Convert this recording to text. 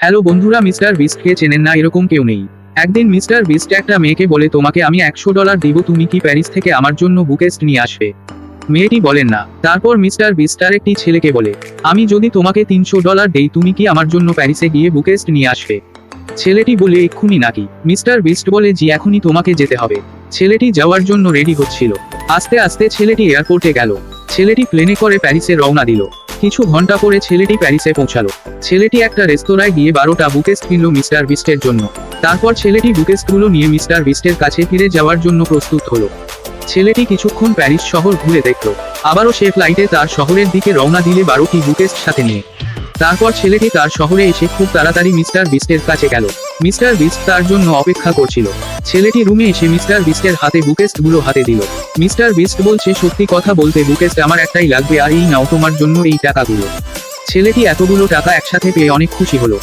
Hello বন্ধুরা, mister বিস্টকে চেনেন না এরকম কেউ নেই। একদিন মিস্টার বিস্ট একটা মেয়েকে বলে, তোমাকে আমি $100 দিব, তুমি কি প্যারিস থেকে আমার জন্য বুকেস্ট নিয়ে আসবে? মেয়েটি বলেন না। তারপর মিস্টার বিস্ট আর একটি ছেলেকে বলে, আমি যদি তোমাকে $300 দেই, তুমি কি আমার জন্য প্যারিসে গিয়ে বুকেস্ট নিয়ে আসবে? ছেলেটি বলে, এক্ষুনি নাকি? মিস্টার বিস্ট বলে, জি এখনই তোমাকে যেতে হবে। ছেলেটি যাওয়ার জন্য রেডি হচ্ছিল। আস্তে আস্তে ছেলেটি এয়ারপোর্টে গেল। ছেলেটি প্লেনে করে প্যারিসে রওনা দিল। কিছু ঘন্টা পরে ছেলেটি প্যারিসে পৌঁছালো। ছেলেটি একটা রেস্তোরাঁয় গিয়ে 12টা বুকেস্ট কিনল মিস্টার বিস্টের জন্য। তারপর ছেলেটি বুকেস্টগুলো নিয়ে মিস্টার বিস্টের কাছে ফিরে যাওয়ার জন্য প্রস্তুত হলো। ছেলেটি কিছুক্ষণ প্যারিস শহর ঘুরে দেখল। আবারও সে ফ্লাইটে তার শহরের দিকে রওনা দিলে 12টি বুকেস্ট সাথে নিয়ে। তারপর ছেলেটি তার শহরে এসে খুব তাড়াতাড়ি মিস্টার বিস্টের কাছে গেল। মিস্টার বিস্ট তার জন্য অপেক্ষা করছিল। ছেলেটি রুমে এসে মিস্টার বিস্টের হাতে বুকেস্টগুলো হাতে দিল। মিস্টার বিস্ট বলছে, সত্যি কথা বলতে বুকেস্ট আমার একটাই লাগবে, আর এই নাও তোমার জন্য এই টাকাগুলো। ছেলেটি এতগুলো টাকা একসাথে পেয়ে অনেক খুশি হলো।